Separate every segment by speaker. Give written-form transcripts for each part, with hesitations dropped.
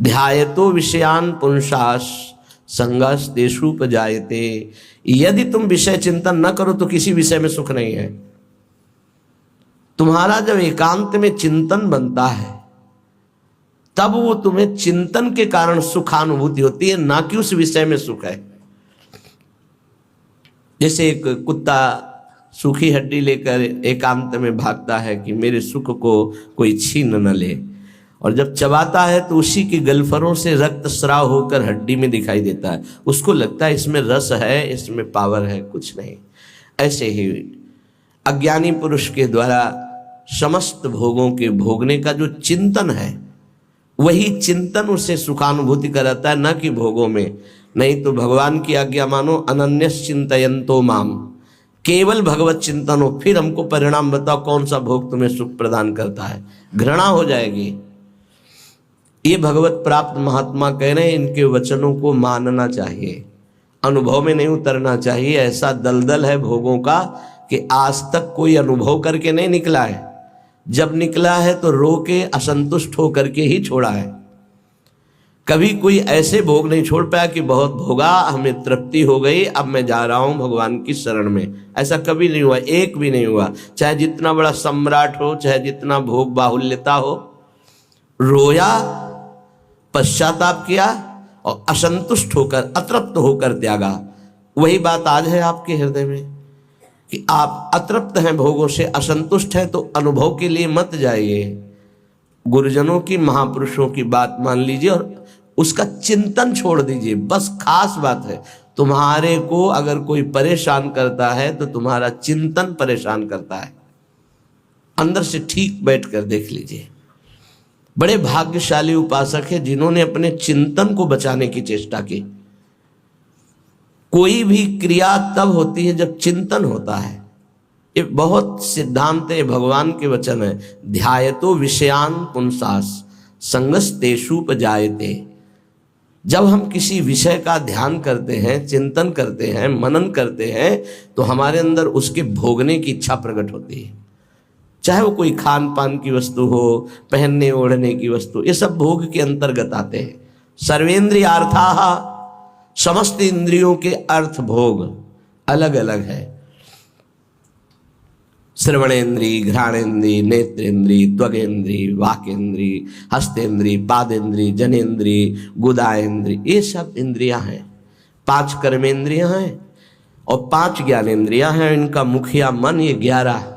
Speaker 1: ध्यायतो विषयान पुंसास संगस तेषुपजायते। यदि तुम विषय चिंतन न करो तो किसी विषय में सुख नहीं है। तुम्हारा जब एकांत में चिंतन बनता है तब वो तुम्हें चिंतन के कारण सुखानुभूति होती है, ना कि उस विषय में सुख है। जैसे एक कुत्ता सूखी हड्डी लेकर एकांत में भागता है कि मेरे सुख को कोई छीन न ले, और जब चबाता है तो उसी की गलफरों से रक्त स्राव होकर हड्डी में दिखाई देता है। उसको लगता है इसमें रस है, इसमें पावर है, कुछ नहीं। ऐसे ही अज्ञानी पुरुष के द्वारा समस्त भोगों के भोगने का जो चिंतन है, वही चिंतन उसे सुखानुभूति कराता है, न कि भोगों में। नहीं तो भगवान की आज्ञा मानो, अनन्यस चिंतयन्तो माम, केवल भगवत चिंतन हो, फिर हमको परिणाम बताओ कौन सा भोग तुम्हें सुख प्रदान करता है। घृणा हो जाएगी। ये भगवत प्राप्त महात्मा कह रहे हैं, इनके वचनों को मानना चाहिए, अनुभव में नहीं उतरना चाहिए। ऐसा दलदल है भोगों का कि आज तक कोई अनुभव करके नहीं निकला है। जब निकला है तो रो के असंतुष्ट होकर के ही छोड़ा है। कभी कोई ऐसे भोग नहीं छोड़ पाया कि बहुत भोगा, हमें तृप्ति हो गई, अब मैं जा रहा हूं भगवान की शरण में। ऐसा कभी नहीं हुआ, एक भी नहीं हुआ। चाहे जितना बड़ा सम्राट हो, चाहे जितना भोग बाहुल्यता हो, रोया, पश्चाताप किया और असंतुष्ट होकर, अतृप्त होकर त्यागा। वही बात आज है आपके हृदय में कि आप अतृप्त हैं, भोगों से असंतुष्ट हैं, तो अनुभव के लिए मत जाइए। गुरुजनों की, महापुरुषों की बात मान लीजिए और उसका चिंतन छोड़ दीजिए। बस खास बात है, तुम्हारे को अगर कोई परेशान करता है तो तुम्हारा चिंतन परेशान करता है। अंदर से ठीक बैठकर देख लीजिए। बड़े भाग्यशाली उपासक है जिन्होंने अपने चिंतन को बचाने की चेष्टा की। कोई भी क्रिया तब होती है जब चिंतन होता है। ये बहुत सिद्धांत है, भगवान के वचन है। ध्यायतो विषयान पुंसास संगस तेषुपजायते। जब हम किसी विषय का ध्यान करते हैं, चिंतन करते हैं, मनन करते हैं, तो हमारे अंदर उसके भोगने की इच्छा प्रकट होती है। चाहे वो कोई खान पान की वस्तु हो, पहनने ओढ़ने की वस्तु, ये सब भोग के अंतर्गत आते हैं। सर्वेंद्रियार्थाः, समस्त इंद्रियों के अर्थ भोग अलग अलग है। श्रवणेन्द्री, घ्राणेन्द्री, नेत्रेन्द्री, त्वगेन्द्री, वाकेन्द्री, हस्तेन्द्री, पादेन्द्री, जनेन्द्री, गुदाएन्द्री, ये सब इंद्रियां हैं। 5 कर्मेंद्रियां हैं और 5 ज्ञानेन्द्रियां हैं। इनका मुखिया मन, ये 11।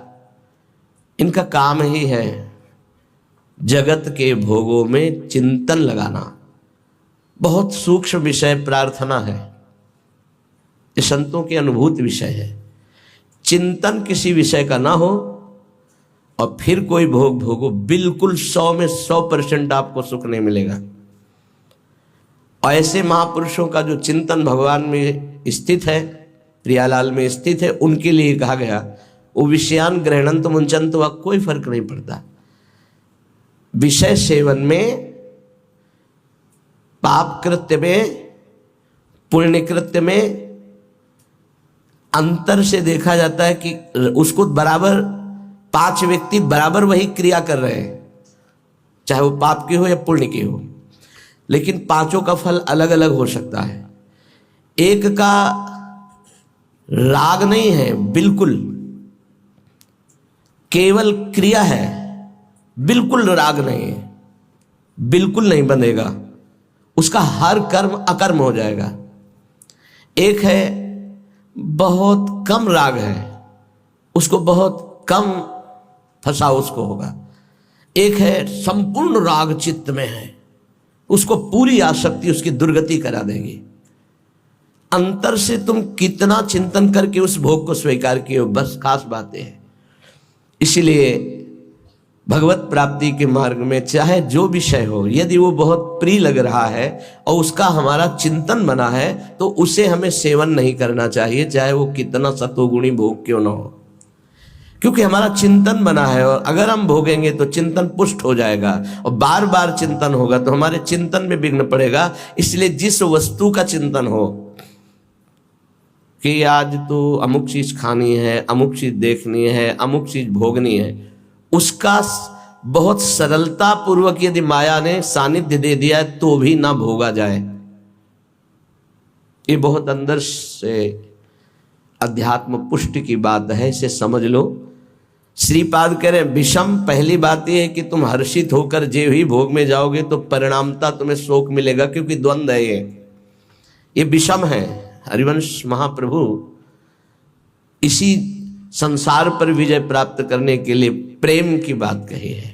Speaker 1: इनका काम ही है जगत के भोगों में चिंतन लगाना। बहुत सूक्ष्म विषय प्रार्थना है, ये संतों के अनुभूत विषय है। चिंतन किसी विषय का ना हो और फिर कोई भोग भोगो, बिल्कुल 100 में 100% आपको सुख नहीं मिलेगा। और ऐसे महापुरुषों का जो चिंतन भगवान में स्थित है, प्रियालाल में स्थित है, उनके लिए कहा गया वो विषयान ग्रहणंत मुंचंत, वह कोई फर्क नहीं पड़ता। विषय सेवन में, पाप कृत्य में, पुण्य कृत्य में अंतर से देखा जाता है कि उसको बराबर 5 व्यक्ति बराबर वही क्रिया कर रहे हैं, चाहे वो पाप की हो या पुण्य की हो, लेकिन पांचों का फल अलग अलग हो सकता है। एक का राग नहीं है, बिल्कुल केवल क्रिया है, बिल्कुल राग नहीं है, बिल्कुल नहीं बंधेगा, उसका हर कर्म अकर्म हो जाएगा। एक है बहुत कम राग है, उसको बहुत कम फंसाओ उसको होगा। एक है संपूर्ण राग चित्त में है, उसको पूरी आसक्ति उसकी दुर्गति करा देगी। अंतर से तुम कितना चिंतन करके उस भोग को स्वीकार किए हो, बस खास बातें हैं। इसीलिए भगवत प्राप्ति के मार्ग में चाहे जो विषय हो, यदि वो बहुत प्रिय लग रहा है और उसका हमारा चिंतन बना है, तो उसे हमें सेवन नहीं करना चाहिए, चाहे वो कितना सतोगुणी भोग क्यों ना हो, क्योंकि हमारा चिंतन बना है। और अगर हम भोगेंगे तो चिंतन पुष्ट हो जाएगा और बार बार चिंतन होगा तो हमारे चिंतन में विघ्न पड़ेगा। इसलिए जिस वस्तु का चिंतन हो कि आज तो अमुक चीज खानी है, अमुक चीज देखनी है, अमुक चीज भोगनी है, उसका बहुत सरलता पूर्वक यदि माया ने सानिध्य दे दिया है तो भी ना भोगा जाए। ये बहुत अंदर से अध्यात्म पुष्टि की बात है, इसे समझ लो। श्रीपाद कह रहे विषम, पहली बात यह है कि तुम हर्षित होकर जे ही भोग में जाओगे तो परिणामता तुम्हें शोक मिलेगा, क्योंकि द्वंद्व है ये विषम है। हरिवंश महाप्रभु इसी संसार पर विजय प्राप्त करने के लिए प्रेम की बात कही है।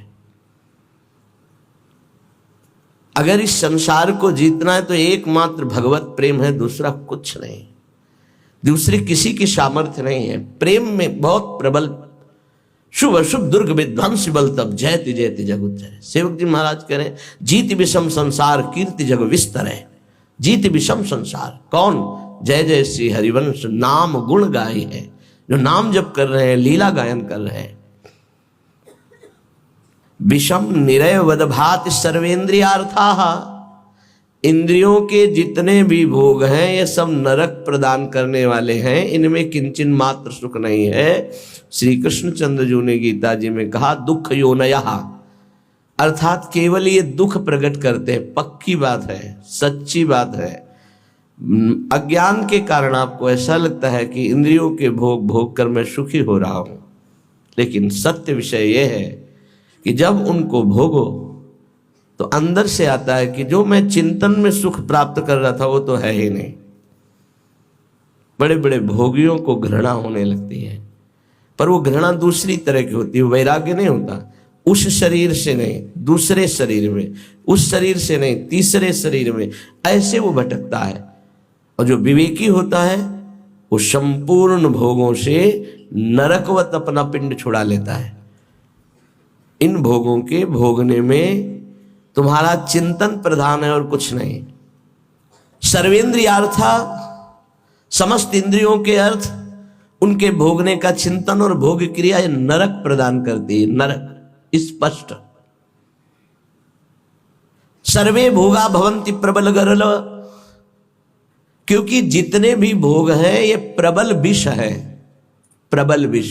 Speaker 1: अगर इस संसार को जीतना है तो एकमात्र भगवत प्रेम है, दूसरा कुछ नहीं, दूसरी किसी की सामर्थ्य नहीं है। प्रेम में बहुत प्रबल, शुभ अशुभ दुर्ग विध्वंस बल तब जयति जयति जग उच्चरे। सेवक जी महाराज कह रहे हैं जीत विषम संसार कीर्ति जग विस्तर है। जीत विषम संसार कौन? जय जय श्री हरिवंश नाम गुण गाय है, जो नाम जप कर रहे हैं, लीला गायन कर रहे हैं। विषम निरय वदभात सर्वेन्द्रियार्थाः, इंद्रियों के जितने भी भोग हैं ये सब नरक प्रदान करने वाले हैं, इनमें किंचन मात्र सुख नहीं है। श्री कृष्णचंद्र जी ने गीता जी में कहा दुख योनयः, अर्थात केवल ये दुख प्रकट करते हैं। पक्की बात है, सच्ची बात है। अज्ञान के कारण आपको ऐसा लगता है कि इंद्रियों के भोग भोग कर मैं सुखी हो रहा हूं, लेकिन सत्य विषय यह है कि जब उनको भोगो तो अंदर से आता है कि जो मैं चिंतन में सुख प्राप्त कर रहा था वो तो है ही नहीं। बड़े बड़े भोगियों को घृणा होने लगती है, पर वो घृणा दूसरी तरह की होती है, वैराग्य नहीं होता। उस शरीर से नहीं, दूसरे शरीर में, उस शरीर से नहीं, तीसरे शरीर में, ऐसे वो भटकता है। और जो विवेकी होता है वो संपूर्ण भोगों से नरकवत अपना पिंड छुड़ा लेता है। इन भोगों के भोगने में तुम्हारा चिंतन प्रधान है और कुछ नहीं। सर्वेंद्रियार्था, समस्त इंद्रियों के अर्थ, उनके भोगने का चिंतन और भोग क्रिया ये नरक प्रदान करती है। नरक स्पष्ट। सर्वे भोगा भवंति प्रबल गरल, क्योंकि जितने भी भोग हैं ये प्रबल विष है। प्रबल विष,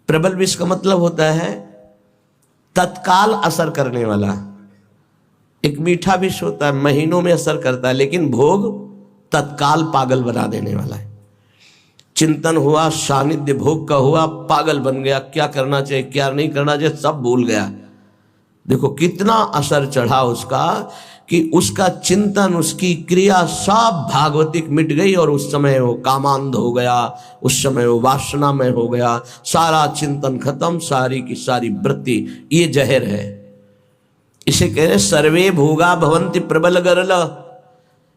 Speaker 1: प्रबल विष का मतलब होता है तत्काल असर करने वाला। एक मीठा विष होता है, महीनों में असर करता है, लेकिन भोग तत्काल पागल बना देने वाला है। चिंतन हुआ, सानिध्य भोग का हुआ, पागल बन गया, क्या करना चाहिए क्या नहीं करना चाहिए सब भूल गया। देखो कितना असर चढ़ा उसका, कि उसका चिंतन, उसकी क्रिया सब भागवतिक मिट गई, और उस समय वो कामांध हो गया, उस समय वो वासना में हो गया, सारा चिंतन खत्म, सारी की सारी वृत्ति। ये जहर है। इसे कह रहे सर्वे भोगा भवंति प्रबल गरल।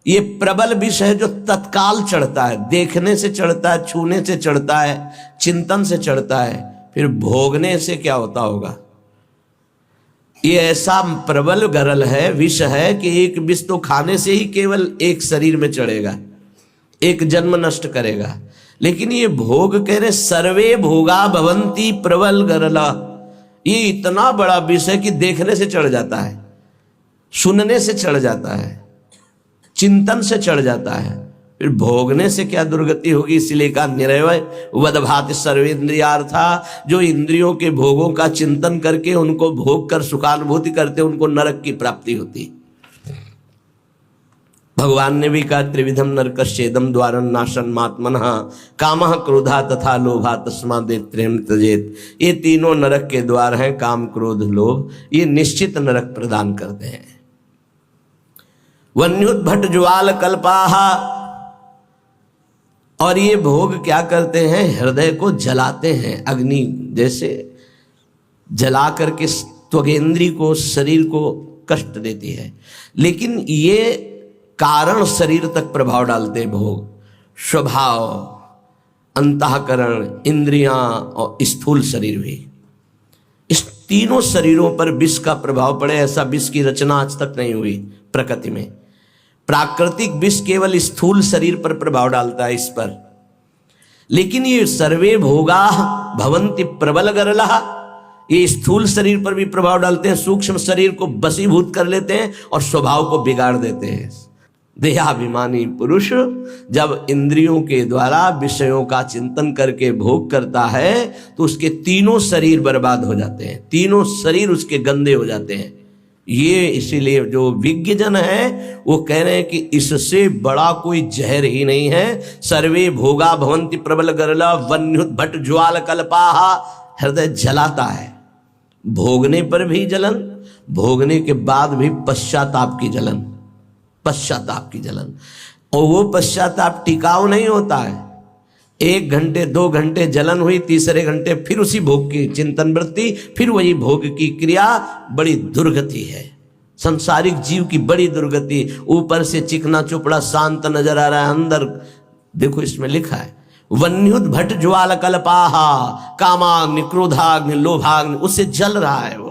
Speaker 1: ये प्रबल विष है जो तत्काल चढ़ता है, देखने से चढ़ता है, छूने से चढ़ता है, चिंतन से चढ़ता है, फिर भोगने से क्या होता होगा। ये ऐसा प्रबल गरल है, विष है, कि एक विष तो खाने से ही केवल एक शरीर में चढ़ेगा, एक जन्म नष्ट करेगा। लेकिन ये भोग कह रहे सर्वे भोगा भवंती प्रबल गरला, ये इतना बड़ा विष है कि देखने से चढ़ जाता है, सुनने से चढ़ जाता है, चिंतन से चढ़ जाता है, फिर भोगने से क्या दुर्गति होगी। इसलिए का निरवय वदभाति सर्वेंद्रियार्था, जो इंद्रियों के भोगों का चिंतन करके उनको भोग कर सुखानुभूति करते उनको नरक की प्राप्ति होती। भगवान ने भी कहा त्रिविधम नरकस्येदम द्वारं नाशं मात्मनः कामः क्रोधा तथा लोभा तस्मादेत्रेम त्यजेत। ये तीनों नरक के द्वार हैं, काम क्रोध लोभ, ये निश्चित नरक प्रदान करते हैं। वन्युद्भट ज्वाल कल्पाहा, और ये भोग क्या करते हैं, हृदय को जलाते हैं, अग्नि जैसे जला करके त्वगेंद्री को, शरीर को कष्ट देती है। लेकिन ये कारण शरीर तक प्रभाव डालते हैं भोग, स्वभाव, अंतःकरण, इंद्रियां और स्थूल शरीर भी। इस तीनों शरीरों पर विष का प्रभाव पड़े, ऐसा विष की रचना आज तक नहीं हुई प्रकृति में। प्राकृतिक विष केवल स्थूल शरीर पर प्रभाव डालता है, इस पर। लेकिन ये सर्वे भोगा भवंति प्रबल गरला, ये स्थूल शरीर पर भी प्रभाव डालते हैं, सूक्ष्म शरीर को बसीभूत कर लेते हैं और स्वभाव को बिगाड़ देते हैं। देहाभिमानी पुरुष जब इंद्रियों के द्वारा विषयों का चिंतन करके भोग करता है तो उसके तीनों शरीर बर्बाद हो जाते हैं, तीनों शरीर उसके गंदे हो जाते हैं। ये इसीलिए जो विज्ञजन है वो कह रहे हैं कि इससे बड़ा कोई जहर ही नहीं है। सर्वे भोगा भवंति प्रबल गरला वन्युत भट ज्वाल कल्पाहा। हृदय जलाता है, भोगने पर भी जलन, भोगने के बाद भी पश्चाताप की जलन, पश्चाताप की जलन। और वो पश्चाताप टिकाऊ नहीं होता है। 1 घंटे 2 घंटे जलन हुई, तीसरे घंटे फिर उसी भोग की चिंतन वृत्ति, फिर वही भोग की क्रिया। बड़ी दुर्गति है संसारिक जीव की, बड़ी दुर्गति। ऊपर से चिकना चुपड़ा शांत नजर आ रहा है, अंदर देखो इसमें लिखा है वन्युत भट ज्वाल कल्पाहा, कामाग्नि क्रोधाग्नि लोभाग्नि, उससे जल रहा है वो।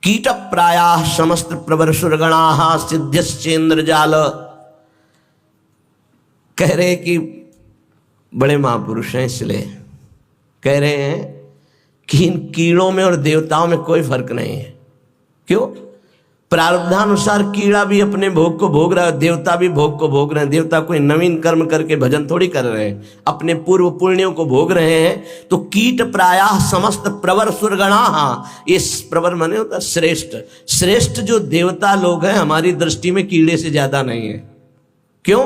Speaker 1: कीट प्रायाः समस्त प्रवर सुरगणाः सिद्ध्यश्चेन्द्र जाल। कह रहे कि बड़े महापुरुष हैं, इसलिए कह रहे हैं कि इन कीड़ों में और देवताओं में कोई फर्क नहीं है। क्यों? प्रारब्धानुसार कीड़ा भी अपने भोग को भोग रहा है, देवता भी भोग को भोग रहे हैं। देवता कोई नवीन कर्म करके भजन थोड़ी कर रहे हैं, अपने पूर्व पुण्यों को भोग रहे हैं। तो कीट प्रायः समस्त प्रवर सुरगणाः, इस प्रवर माने होता श्रेष्ठ, श्रेष्ठ जो देवता लोग हैं हमारी दृष्टि में कीड़े से ज्यादा नहीं है। क्यों?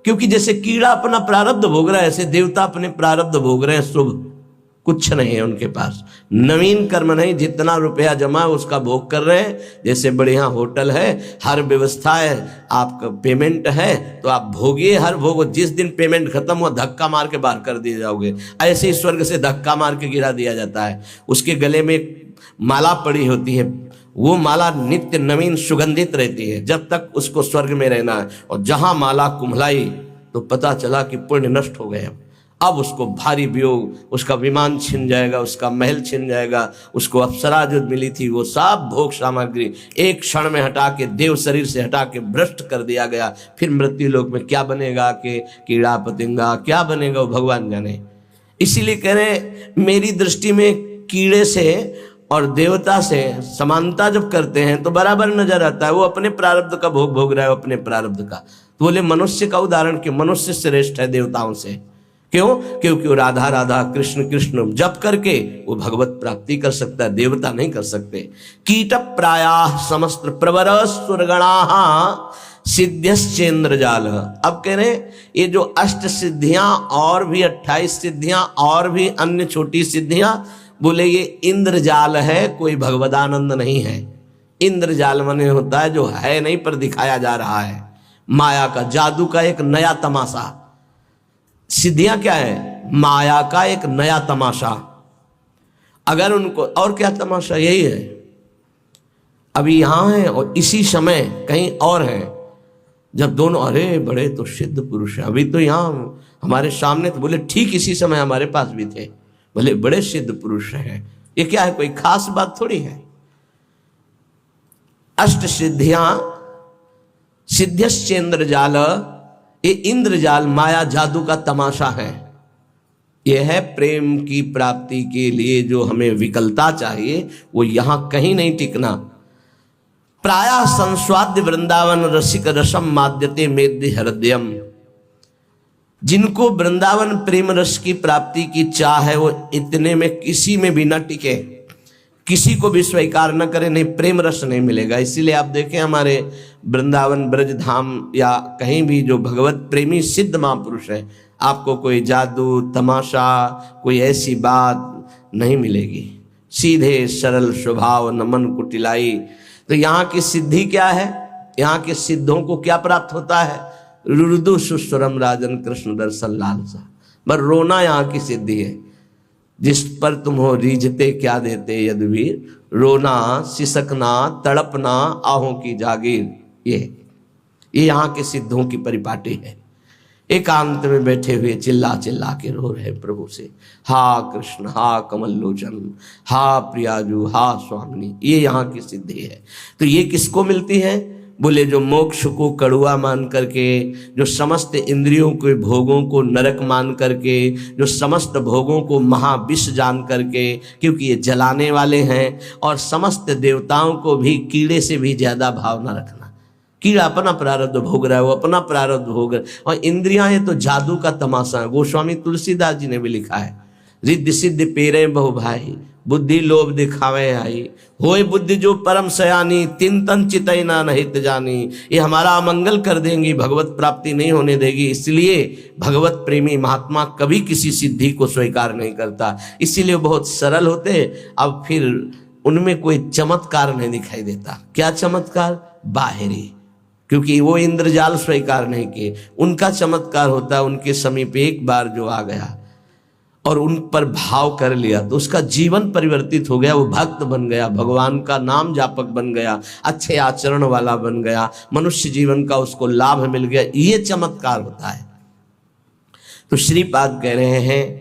Speaker 1: क्योंकि जैसे कीड़ा अपना प्रारब्ध भोग रहा है, ऐसे देवता अपने प्रारब्ध भोग रहे हैं। शुभ कुछ नहीं है उनके पास, नवीन कर्म नहीं, जितना रुपया जमा उसका भोग कर रहे हैं। जैसे बढ़िया होटल है, हर व्यवस्था है, आपका पेमेंट है तो आप भोगिए हर भोग। जिस दिन पेमेंट खत्म हुआ धक्का मार के बाहर कर दिए जाओगे। ऐसे ही स्वर्ग से धक्का मार के गिरा दिया जाता है। उसके गले में एक माला पड़ी होती है, वो माला नित्य नवीन सुगंधित रहती है जब तक उसको स्वर्ग में रहना है। और जहां माला कुम्हलाई तो पता चला कि पुण्य नष्ट हो गए। अब उसको भारी वियोग, उसका विमान छिन जाएगा, उसका महल छिन जाएगा, उसको अप्सरा जो मिली थी वो सब भोग सामग्री एक क्षण में हटा के, देव शरीर से हटा के भ्रष्ट कर दिया गया। फिर मृत्यु लोक में क्या बनेगा कि कीड़ा पतंगा क्या बनेगा वो भगवान जाने। इसीलिए कह रहे मेरी दृष्टि में कीड़े से और देवता से समानता जब करते हैं तो बराबर नजर आता है। वो अपने प्रारब्ध का भोग भोग रहा है, अपने प्रारब्ध का। तो बोले मनुष्य का उदाहरण कि मनुष्य श्रेष्ठ है देवताओं से। क्यों? क्योंकि वो राधा राधा कृष्ण कृष्ण जप करके वो भगवत प्राप्ति कर सकता है, देवता नहीं कर सकते। कीट प्रायाः समस्त प्रवर सुरगणाः सिद्ध्यश्चेन्द्र जाल। अब कह रहे ये जो अष्ट सिद्धियां और भी 28 सिद्धियां और भी अन्य छोटी सिद्धियां, बोले ये इंद्रजाल है, कोई भगवदानंद नहीं है। इंद्रजाल माने होता है जो है नहीं पर दिखाया जा रहा है, माया का, जादू का एक नया तमाशा। सिद्धियां क्या है? माया का एक नया तमाशा। अगर उनको और क्या तमाशा, यही है अभी यहां है और इसी समय कहीं और है। जब दोनों अरे बड़े तो सिद्ध पुरुष हैं, अभी तो यहां हमारे सामने, तो बोले ठीक इसी समय हमारे पास भी थे, बोले बड़े सिद्ध पुरुष हैं। ये क्या है? कोई खास बात थोड़ी है। अष्ट सिद्धियां सिद्ध्यश्चेन्द्र जाल, ये इंद्रजाल माया जादू का तमाशा है। यह है प्रेम की प्राप्ति के लिए जो हमें विकलता चाहिए वो यहां कहीं नहीं टिकना। प्रायः संस्वाद्य वृंदावन रसिक रसम माद्यते मेद्य हृदयम। जिनको वृंदावन प्रेम रस की प्राप्ति की चाह है वो इतने में किसी में भी न टिके, किसी को भी स्वीकार न करे, नहीं प्रेम रस नहीं मिलेगा। इसीलिए आप देखें हमारे वृंदावन ब्रज धाम या कहीं भी जो भगवत प्रेमी सिद्ध महापुरुष है, आपको कोई जादू तमाशा कोई ऐसी बात नहीं मिलेगी। सीधे सरल स्वभाव, नमन कुटिलाई। तो यहाँ की सिद्धि क्या है? यहाँ के सिद्धों को क्या प्राप्त होता है? रुदु सुस्वरम राजन कृष्ण दर्शन लालसा। पर रोना यहाँ की सिद्धि है। जिस पर तुम हो रीझते क्या देते यदुवीर, रोना सिसकना तड़पना आहों की जागीर। ये यहाँ के सिद्धों की परिपाटी है। एकांत में बैठे हुए चिल्ला चिल्ला के रो रहे प्रभु से, हा कृष्ण, हा कमल लोचन, हा प्रियाजू, हा स्वामिनी। ये यहाँ की सिद्धि है। तो ये किसको मिलती है? बोले जो मोक्ष को कड़ुआ मान करके, जो समस्त इंद्रियों के भोगों को नरक मान करके, जो समस्त भोगों को महाविष जान करके, क्योंकि ये जलाने वाले हैं, और समस्त देवताओं को भी कीड़े से भी ज्यादा भाव न रखना। कीड़ा अपना प्रारब्ध भोग रहा है, वो अपना प्रारब्ध भोग रहा है। और इंद्रियां हैं तो जादू का तमाशा है। गोस्वामी तुलसीदास जी ने भी लिखा है, रिद्धि सिद्धि पेरे बहु भाई, बुद्धि लोभ दिखावे आई, होए बुद्धि जो परम सयानी, तिन तन चितई ना नहित जानी। ये हमारा अमंगल कर देंगी, भगवत प्राप्ति नहीं होने देगी। इसलिए भगवत प्रेमी महात्मा कभी किसी सिद्धि को स्वीकार नहीं करता, इसीलिए बहुत सरल होते। अब फिर उनमें कोई चमत्कार नहीं दिखाई देता। क्या चमत्कार? बाहरी, क्योंकि वो इंद्रजाल स्वीकार नहीं किए। उनका चमत्कार होता है, उनके समीप एक बार जो आ गया और उन पर भाव कर लिया तो उसका जीवन परिवर्तित हो गया, वो भक्त बन गया, भगवान का नाम जापक बन गया, अच्छे आचरण वाला बन गया, मनुष्य जीवन का उसको लाभ मिल गया। ये चमत्कार होता है। तो श्रीपाद कह रहे हैं